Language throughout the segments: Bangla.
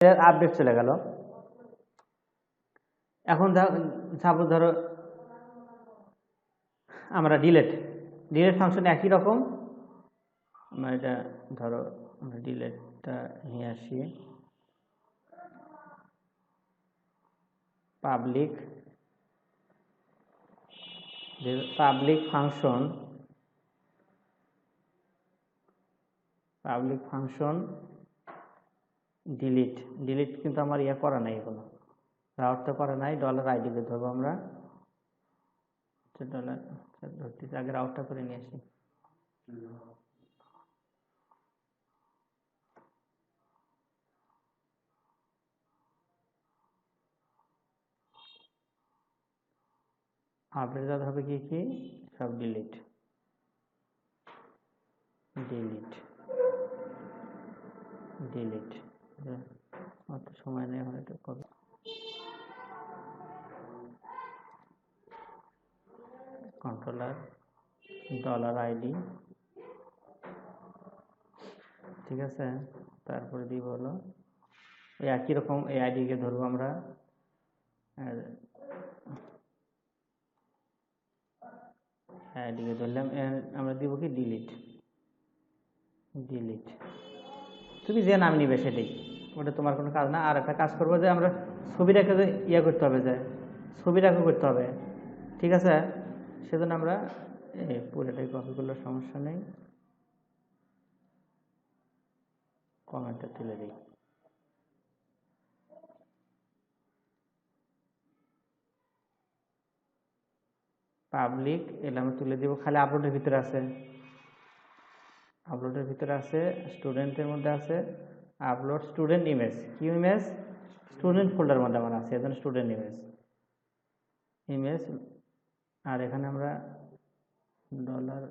আপডেট চলে গেল। এখন সাপোজ ধরো আমরা ডিলেট ফাংশন একই রকম। আমরা এটা ধরো আমরা ডিলেটটা নিয়ে আসি, পাবলিক ফাংশন ডিলিট কিন্তু আমার ইয়ে করা নাই, এগুলো রাউটটা করা নাই। $id কে ধরবো আমরা, ডলার ধরতেছি, আগে রাউটটা করে নিয়ে আসি। আপডেট হবে কি কি সব ডিলিট অত সময় নেই, এখন এটা করবো। কন্ট্রোলার $id, ঠিক আছে। তারপরে দিব হলো এই একই রকম এই আইডি কে ধরবো আমরা, আইডি কে ধরলাম, আমরা দিব কি ডিলিট। তুমি যে নাম নিবে সেটাই, ওটা তোমার কোনো কাজ না। আর একটা কাজ করবো যে আমরা ছবিটাকে ইয়ে করতে হবে, যে ছবিটাকে করতে হবে, ঠিক আছে। সেজন্য আমরা পুরোটাই কপি করলে সমস্যা নেই, কমেন্টটা তুলে দিই। পাবলিক এলে আমি তুলে দিব, খালি আপলোডের ভিতরে আছে, স্টুডেন্টের মধ্যে আছে আপলোড স্টুডেন্ট ইমেজ। কি ইমেজ? স্টুডেন্ট ফোল্ডার মধ্যে আমার আছে, এখানে স্টুডেন্ট ইমেজ। আর এখানে আমরা ডলার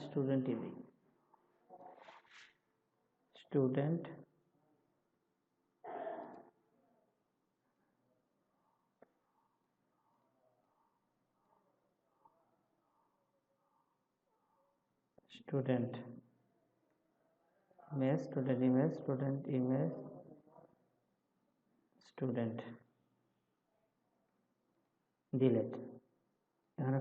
স্টুডেন্টই দিই, স্টুডেন্ট ইমেজ, স্টুডেন্ট ডিলেট। এখানে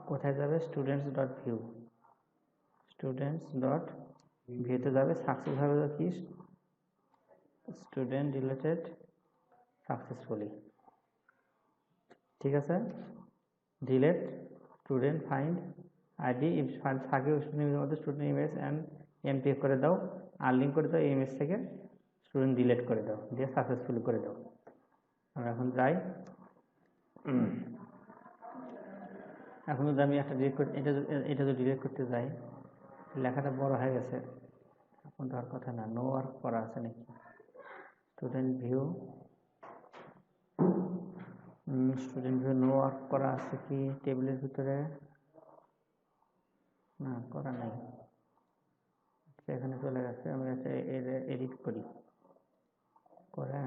কোথায় যাবে? স্টুডেন্টস.ভিউতে যাবে, সাকসেস হবে কি স্টুডেন্ট ডিলেটেড সাকসেসফুলি, ঠিক আছে। ডিলেট স্টুডেন্ট ফাইন্ড আইডি, থাকে স্টুডেন্টের মধ্যে স্টুডেন্ট ইমেজ অ্যান্ড এমপিএফ করে দাও, আনলিঙ্ক করে দাও, এই ইমেজ থেকে স্টুডেন্ট ডিলেট করে দাও, দিয়ে সাকসেসফুলি করে দাও। আমরা এখন যাই, এখন যদি আমি একটা ডিলিট করতে, এটা যদি ডিলিট করতে যাই, লেখাটা বড় হয়ে গেছে, এখন দেওয়ার কথা না। নো ওয়ার্ক করা আছে নাকি? স্টুডেন্ট ভিউ নো ওয়ার্ক করা আছে কি টেবিলের ভিতরে? না, করা নাই, এখানে চলে গেছে। আমরা এটা এডিট করি, করে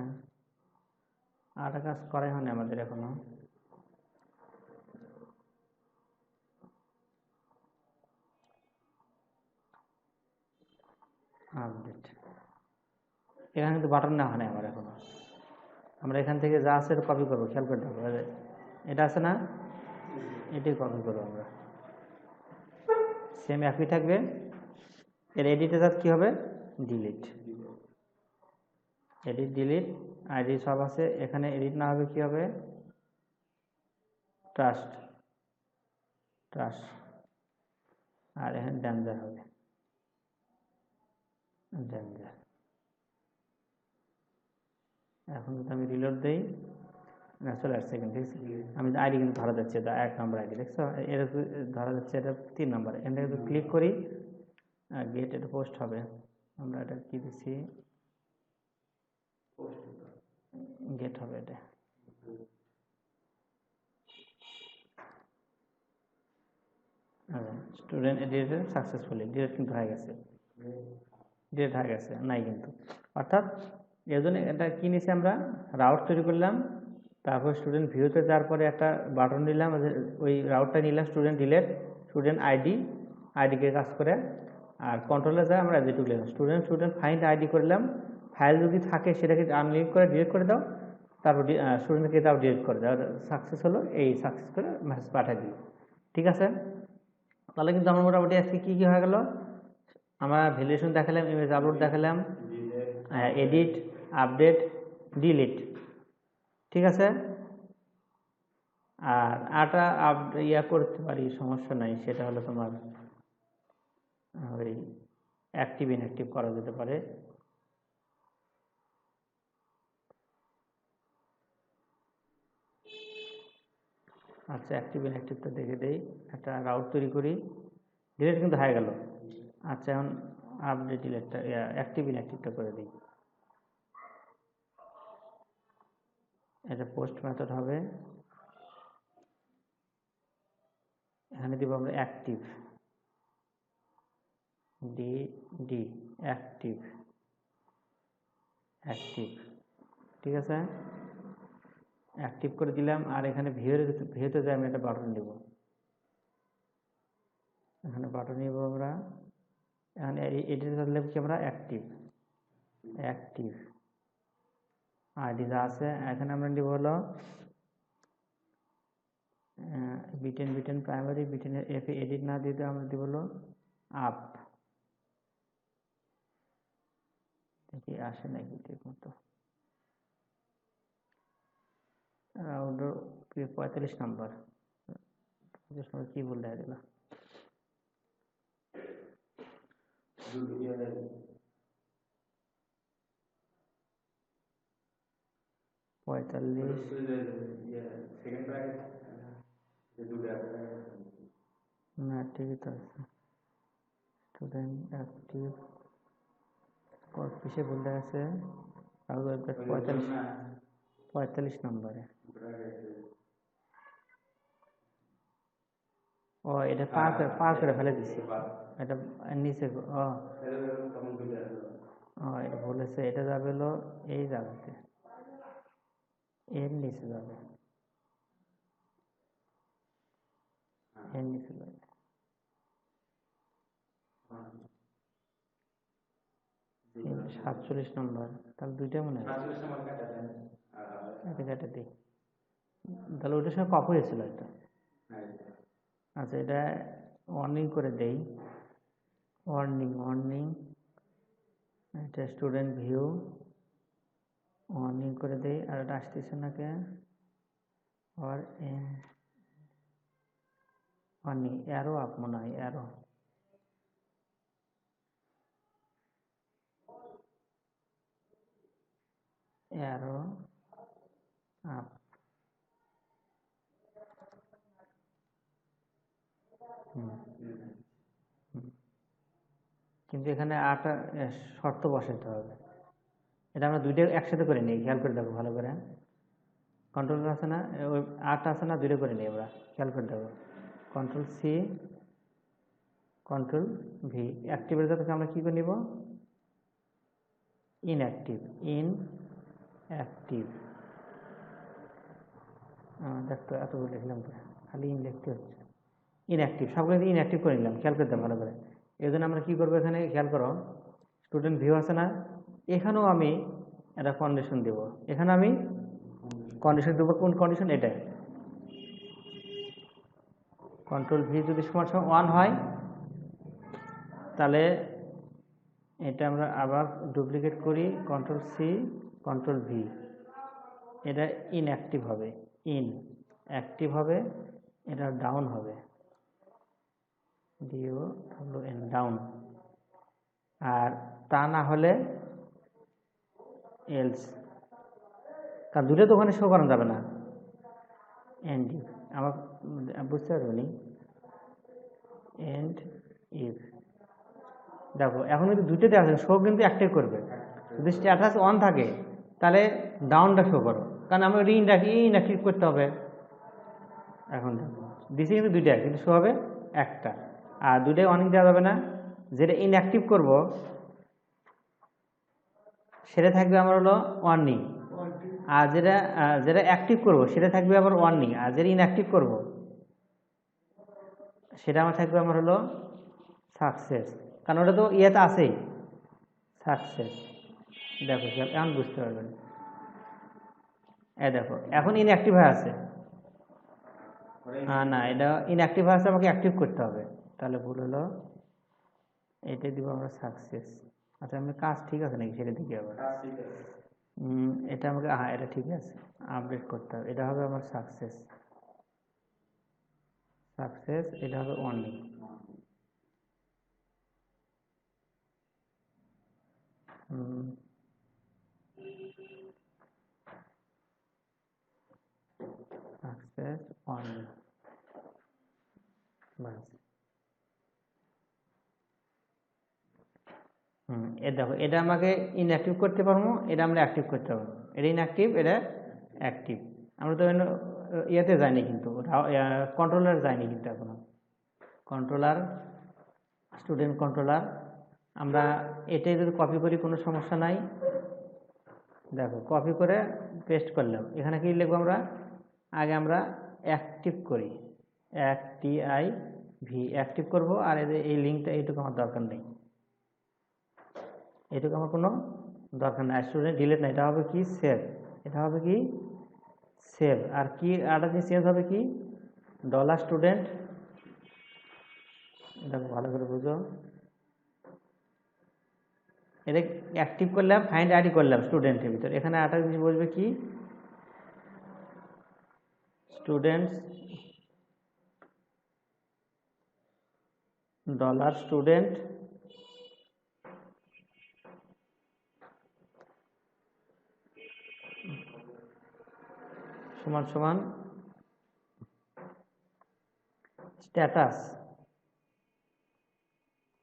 আর কাজ করাই হয়নি আমাদের এখনো। আপডেট এখানে কিন্তু বাটন না হয় আমার এখনো। আমরা এখান থেকে যা আছে এটা কপি করবো, খেয়াল করতে হবে। এটা আছে না, এটাই কপি করবো আমরা, সেম একই থাকবে। এর এডিটে যাতে কি হবে? ডিলিট আইডি সব আছে। এখানে এডিট না হবে কি হবে? ট্রাস্ট, আর এখানে ডেঞ্জার হবে, ডেঞ্জার। এখন যদি আমি রিলোড দেই, না চলে আসছে কিন্তু, ঠিক আছে। আমি আইডি কিন্তু ধরা যাচ্ছে, এটা 1 নম্বর আইডি, দেখছো? এটা ধরা যাচ্ছে, এটা 3 নম্বর। এখান থেকে যদি ক্লিক করি, গেট, এটা পোস্ট হবে। আমরা এটা কি দিচ্ছি? গেট হবে এটা। স্টুডেন্ট এডিটেড সাকসেসফুলি, ডিলেট কিন্তু হয়ে গেছে, নাই কিন্তু। অর্থাৎ এর জন্য এটা কি নিছি আমরা রাউট তৈরি করলাম, তারপর স্টুডেন্ট ভিউতে যাওয়ার পরে একটা বাটন নিলাম, ওই রাউটটা নিলাম স্টুডেন্ট ডিলেট স্টুডেন্ট আইডিকে কাজ করে, আর কন্ট্রোলে যায় আমরা যেটুকু লিখলাম স্টুডেন্ট ফাইন্ড আইডি করলাম, ফাইল যদি থাকে সেটাকে আনলিঙ্ক করে ডিলিট করে দাও, তারপর স্টুডেন্টকে তাও ডিলিট করে দাও, সাকসেস হলো, এই সাকসেস করে মেসেজ পাঠিয়ে দিল। ঠিক আছে, তাহলে কিন্তু আমার মোটামুটি আজকে কী কী হয়ে গেল, আমরা ভ্যালিডেশন দেখালাম, ইমেজ আপলোড দেখালাম, এডিট, আপডেট, ডিলিট। ঠিক আছে, আর আটা ইয়া করতে পারি, সমস্যা নাই, সেটা হলো তোমার ওই অ্যাক্টিভ ইনঅ্যাক্টিভ করা যেতে পারে। আচ্ছা, অ্যাক্টিভ ইনঅ্যাক্টিভটা দেখে দেই, একটা রাউট তৈরি করি, ডিলিট কিন্তু হয়ে গেল। আচ্ছা, এখন আপডেট ডিলিটটা অ্যাক্টিভ ইনঅ্যাক্টিভটা করে দিই। এটা পোস্ট মেথড হবে, এখানে দিব আমরা অ্যাক্টিভ ডি অ্যাক্টিভ। ঠিক আছে, অ্যাক্টিভ করে দিলাম, আর এখানে ভিউতে যাই আমি একটা বাটন দিব, এখানে বাটন নিব আমরা, এখানে এডিট লিখব কি আমরা অ্যাক্টিভ আইডি যা আছে, এখানে আমরা নিব হলো বিটেন প্রাইমারি, বিটেনের এফে এডিট না দিতে আমরা দিব হলো আপ, দেখি আসে নাকি ঠিক মতো। রাউন্ডার 45 নম্বর, কি বললে দিলা 45 না, ঠিকই তো আছে। স্টুডেন্ট অ্যাক্টিভ কিসে বলতে আছে 45 নম্বরে। ও, এটা পার করে ফেলে দিচ্ছি, এটা নিচে। এটা বলেছে, এটা যাবে হলো এই জায়গাতে, এর নিচে যাবে, এর নিচে যাবে 47 নম্বর, তাহলে দুইটা মনে হয়, এটা কেটে দিই, তাহলে ওইটার সঙ্গে কপ হয়েছিল এটা। আচ্ছা, এটা ওয়ার্নিং করে দেই, ওয়ার্নিং, এটা স্টুডেন্ট ভিউ ওয়ার্নিং করে দেই, আর এটা আসতেছে না কে, আর ওয়ার্নিং অ্যারো আপ মনে হয়, অ্যারো আপ। কিন্তু এখানে আটটা শর্ত বসাতে হবে, এটা আমরা দুইটা একসাথে করে নিই, খেয়াল করে দেখো ভালো করে, কন্ট্রোল আছে না, ওই আটটা আছে না, দুইটা করে নিই আমরা, খেয়াল করে দেখো, কন্ট্রোল সি কন্ট্রোল ভি, অ্যাক্টিভের যাতে আমরা কী করে নিব, ইনঅ্যাক্টিভ দেখতো এতগুলো লিখলাম তো, খালি লিখতে হচ্ছে, ইনঅ্যাক্টিভ, সবগুলো ইনঅ্যাক্টিভ করে নিলাম, খেয়াল করতে ভালো করে। এই জন্য আমরা কী করবো, এখানে খেয়াল করো, স্টুডেন্ট ভিউ আছে না, এখানেও আমি একটা কন্ডিশন দেব, এখানে আমি কন্ডিশন দেবো, কোন কন্ডিশন, এটা কন্ট্রোল ভি যদি সমান 1 হয়, তাহলে এটা আমরা আবার ডুপ্লিকেট করি, কন্ট্রোল সি কন্ট্রোল ভি, এটা ইনঅ্যাক্টিভ হবে, অ্যাক্টিভ হবে, এটা ডাউন হবে, ডাউন, আর তা না হলে এলস, কারণ দুটো তো ওখানে শো করানো যাবে না, এন্ড ইফ, আমার বুঝতে পারবো নি, এন্ড ইফ, দেখো এখন কিন্তু দুটোতে আছে, শো কিন্তু একটাই করবে, যদি স্ট্যাটাস অন থাকে তাহলে ডাউনটা শো করো, কারণ আমরা ইনঅ্যাক্টিভ করতে হবে, এখন দেখো দিছি কিন্তু দুইটা, কিন্তু শো হবে একটা, আর দুইটাই অন দেওয়া যাবে না, যেটা ইনঅ্যাক্টিভ করব সেটা থাকবে আমার হলো ওয়ার্নিং, আর যেটা যেটা অ্যাক্টিভ করবো সেটা থাকবে আবার ওয়ার্নিং, আর যেটা ইনঅ্যাক্টিভ করবো সেটা আমার থাকবে আমার হলো সাকসেস, কারণ ওটা তো ইয়েতে আছেই সাকসেস। দেখো এখন বুঝতে পারবেন, দেখো এখন ইনঅ্যাক্টিভ হয়ে আছে, না এটা ইনঅ্যাক্টিভ হয়ে আছে, আমাকে অ্যাক্টিভ করতে হবে, তাহলে ভুল হলো, এটাই দিব আমরা সাকসেস। আচ্ছা আমি কাজ ঠিক আছে নাকি সেটা দেখি আবার, এটা আমাকে, হ্যাঁ এটা ঠিক আছে, আপডেট করতে হবে, এটা হবে আমার সাকসেস, সাকসেস এটা হবে অনলি। সাকসেস অনলি, বাস। দেখো এটা আমাকে ইনঅ্যাক্টিভ করতে পারবো, এটা আমরা অ্যাক্টিভ করতে পারবো, এটা ইনঅ্যাক্টিভ এটা অ্যাক্টিভ। আমরা তো ইয়েতে যাইনি কিন্তু, কন্ট্রোলার যাইনি কিন্তু এখনো, কন্ট্রোলার স্টুডেন্ট কন্ট্রোলার আমরা এটাই যদি কপি করি কোনো সমস্যা নাই। দেখো কপি করে পেস্ট করলাম, এখানে কি লিখবো আমরা, আগে আমরা অ্যাক্টিভ করি, অ্যাক্টিভ করবো, আর এই লিঙ্কটা এইটুকু আমার দরকার নেই, এইটুকু আমার কোনো দরকার নেই। স্টুডেন্ট ডিলিট না, এটা হবে কি সেভ, এটা হবে কি সেভ, আর কি আরেকটা জিনিস চেঞ্জ হবে কি ডলার স্টুডেন্ট, এটা ভালো করে বুঝো, এটা অ্যাক্টিভ করলাম, ফাইন্ড আইডি করলাম স্টুডেন্টের ভিতরে, এখানে আরেকটা জিনিস বলবে কি স্টুডেন্টস ডলার স্টুডেন্ট সমান সমান স্ট্যাটাস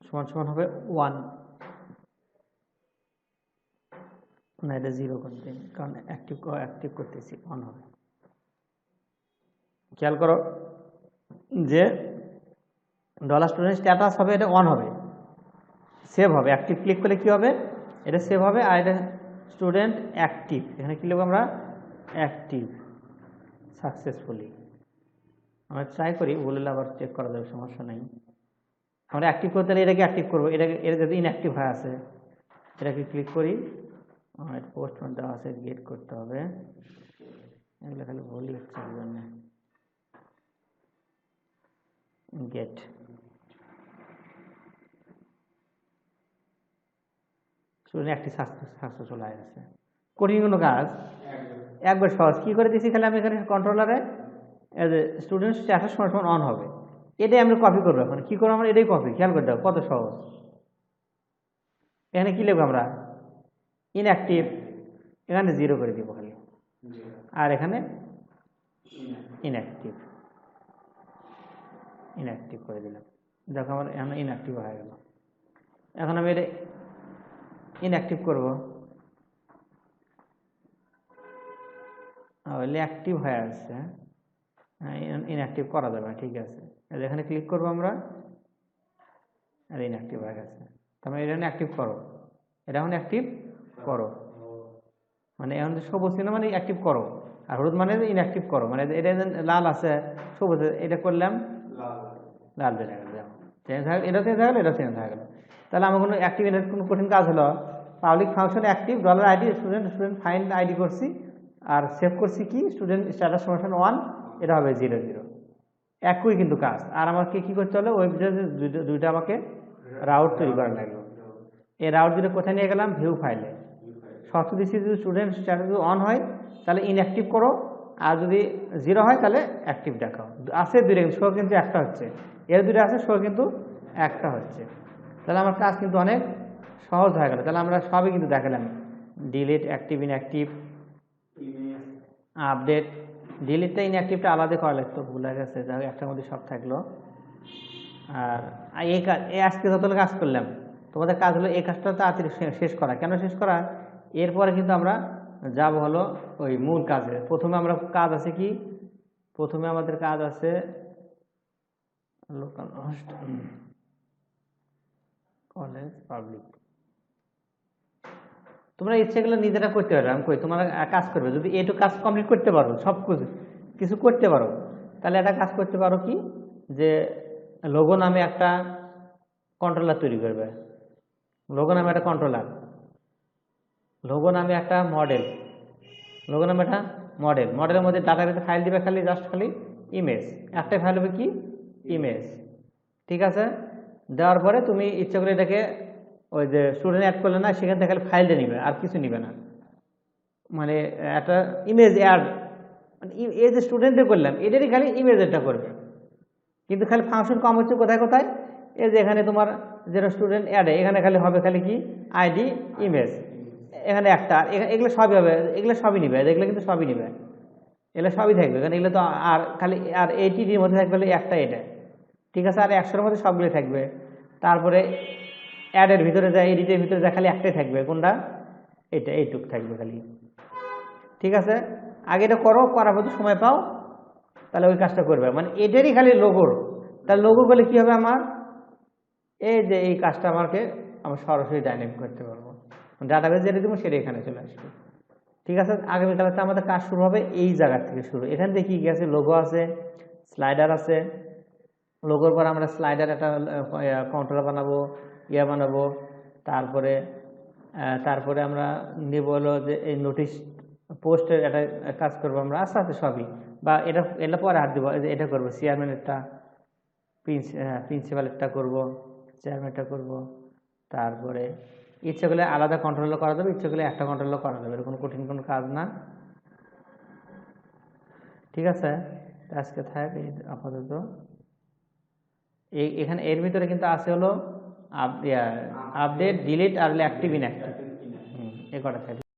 সমান সমান হবে 1, না এটা 0 করতে, কারণ অ্যাক্টিভ করতেছি, অন হবে। খেয়াল করো যে ডলার স্টুডেন্ট স্ট্যাটাস হবে, এটা অন হবে, সেভ হবে, অ্যাক্টিভ ক্লিক করলে কি হবে, এটা সেভ হবে, আর এটা স্টুডেন্ট অ্যাক্টিভ, এখানে কি লিখবো আমরা অ্যাক্টিভ সাকসেসফুলি। আমরা ট্রাই করি, বললে আবার চেক করা যাবে, সমস্যা নেই। আমরা অ্যাক্টিভ করতে হলে এটাকে অ্যাক্টিভ করবো, এটা যদি ইনঅ্যাক্টিভ হয়ে আছে এটাকে ক্লিক করি, পোস্টম্যান দেওয়া আছে, গেট করতে হবে, এগুলো খালি ভুলই হচ্ছে এই জন্য, গেট স্টুডেন্ট অ্যাক্টিভ সাকসেসফুল হয়ে গেছে। কঠিন কোনো কাজ, একবার সহজ কি করে দিচ্ছি, খালি আমি এখানে কন্ট্রোলারে স্টুডেন্ট স্ট্যাটাস সমান সমান অন হবে, এটাই আমরা কপি করবো, এখন কি করবো আমরা, এটাই কপি, খেয়াল করে দাও কত সহজ। এখানে কি লিখবো আমরা ইনঅ্যাক্টিভ, এখানে 0 করে দিব খালি, আর এখানে ইনঅ্যাক্টিভ করে দিলাম, দেখো আমার এখানে ইনঅ্যাক্টিভ হয়ে গেল। এখন আমি এটা ইনঅ্যাক্টিভ করবো, অ্যাক্টিভ হয়ে আসছে, ইনঅ্যাক্টিভ করা যাবে, ঠিক আছে, এখানে ক্লিক করবো আমরা, আর ইনঅ্যাক্টিভ হয়ে গেছে। তারপরে এটা অ্যাক্টিভ করো, এটা এখন অ্যাক্টিভ করো, মানে এখন সবুজ চিহ্ন মানে অ্যাক্টিভ করো, আর হলুদ মানে ইনঅ্যাক্টিভ করো, মানে এটা লাল আছে সবুজ, এটা করলাম লাল বেড়ে গেল, চেঞ্জ হয়ে গেল, এটা চেঞ্জ হয়ে গেল, এটা চেঞ্জ হয়ে গেল। তাহলে আমার কোনো অ্যাক্টিভ কোনো কঠিন কাজ হলো, public function active dollar ID student find ID করছি, আর সেভ করছি কি স্টুডেন্ট স্ট্যাটাস সমান 1, এটা হবে 0 0, একই কিন্তু কাজ। আর আমাকে কি করতে হলো, ওয়েব দুইটা আমাকে রাউট তৈরি করা লাগলো, এই রাউট দুটো কোথায় নিয়ে গেলাম, ভিউ ফাইলে শর্ত দিচ্ছি, যদি স্টুডেন্ট স্ট্যাটাস অন হয় তাহলে ইনঅ্যাক্টিভ করো, আর যদি 0 হয় তাহলে অ্যাক্টিভ দেখাও। আছে দুইটা, কিন্তু শো কিন্তু একটা হচ্ছে, এর দুটো আছে, শো কিন্তু একটা হচ্ছে। তাহলে আমার কাজ কিন্তু অনেক সহজ হয়ে গেল। তাহলে আমরা সবই কিন্তু দেখালাম, ডিলিট, অ্যাক্টিভ, ইনঅ্যাক্টিভ, আপডেট। ডিলিটটা ইনঅ্যাক্টিভটা আলাদা করা লাগতো, ভুলে গেছে, যাই হোক একটার মধ্যে সব থাকলো। আর এই কাজ, আজকে যতগুলো কাজ করলাম, তোমাদের কাজ হলো এই কাজটা তাড়াতাড়ি শেষ করা। কেন শেষ করা, এরপরে কিন্তু আমরা যাব হলো ওই মূল কাজে। প্রথমে আমরা কাজ আছে কি, প্রথমে আমাদের কাজ আছে লোকাল হোস্ট কলেজ পাবলিক, তোমরা ইচ্ছে করলে নিজেরা করতে পারবে, আমি কই তোমরা কাজ করবে, যদি এটু কাজ কমপ্লিট করতে পারো, সব কিছু করতে পারো, তাহলে একটা কাজ করতে পারো কি, যে লোগো নামে একটা কন্ট্রোলার তৈরি করবে। লোগো নামে একটা কন্ট্রোলার, লোগো নামে একটা মডেল, লোগো নামে একটা মডেলের মধ্যে ডাটাবেসে ফাইল দিবে, খালি জাস্ট খালি ইমেজ, একটাই ফাইল হবে কি, ইমেজ। ঠিক আছে, দেওয়ার পরে তুমি ইচ্ছা করে এটাকে ওই যে স্টুডেন্ট অ্যাড করলে না, সেখান থেকে খালি ফাইলটা নিবে, আর কিছু নিবে না। মানে একটা ইমেজ অ্যাড, মানে এই যে স্টুডেন্টে করলাম এটারই খালি ইমেজ এটা করবে, কিন্তু খালি ফাংশন কম হচ্ছে কোথায় কোথায়, এই যে এখানে তোমার যেটা স্টুডেন্ট অ্যাডে, এখানে খালি হবে খালি কি আইডি ইমেজ, এখানে একটা, এগুলো সবই হবে, এগুলো সবই নিবে, এগুলো কিন্তু সবই নিবে, এগুলো সবই থাকবে, কারণ এগুলো তো আর খালি আর 80-র মধ্যে থাকবে একটা এটা। ঠিক আছে, আর 100-র মধ্যে সবগুলো থাকবে। তারপরে অ্যাডের ভিতরে যায়, এডিটের ভিতরে যায়, খালি একটাই থাকবে, কোনটা, এটা, এইটুক থাকবে খালি। ঠিক আছে, আগে এটা করো, করার পর সময় পাও, তাহলে ওই কাজটা করবে, মানে এটারই খালি লোগোর। তাহলে লোগো করলে কি হবে আমার, এই যে এই কাজটা আমাকে আমি সরাসরি ডাইনামিক করতে পারবো, ডাটাবেস যেটা দেবো সেটা এখানে চলে আসবে। ঠিক আছে, আগামীকালকে আমাদের কাজ শুরু হবে এই জায়গা থেকে শুরু। এখান থেকে কি আছে, লোগো আছে, স্লাইডার আছে, লোগোর পর আমরা স্লাইডার একটা কন্ট্রোলার বানাবো, বানাবো। তারপরে তারপরে আমরা নেব হলো যে এই নোটিশ পোস্টের একটা কাজ করবো আমরা, আস্তে আস্তে সবই, বা এটা পরে হাত দেবো, এটা করবো চেয়ারম্যানেরটা, প্রিন্সিপালেরটা করবো, চেয়ারম্যানটা করবো। তারপরে ইচ্ছে করলে আলাদা কন্ট্রোলও করা যাবে, ইচ্ছে করলে একটা কন্ট্রোলও করা যাবে, কোনো কঠিন কোনো কাজ না। ঠিক আছে, আজকে থাক আপাতত। এখানে এর ভিতরে কিন্তু আছে হলো আপডেট, ডিলিট আর অ্যাক্টিভ ইনঅ্যাক্টিভ, এই কটা থাকবে।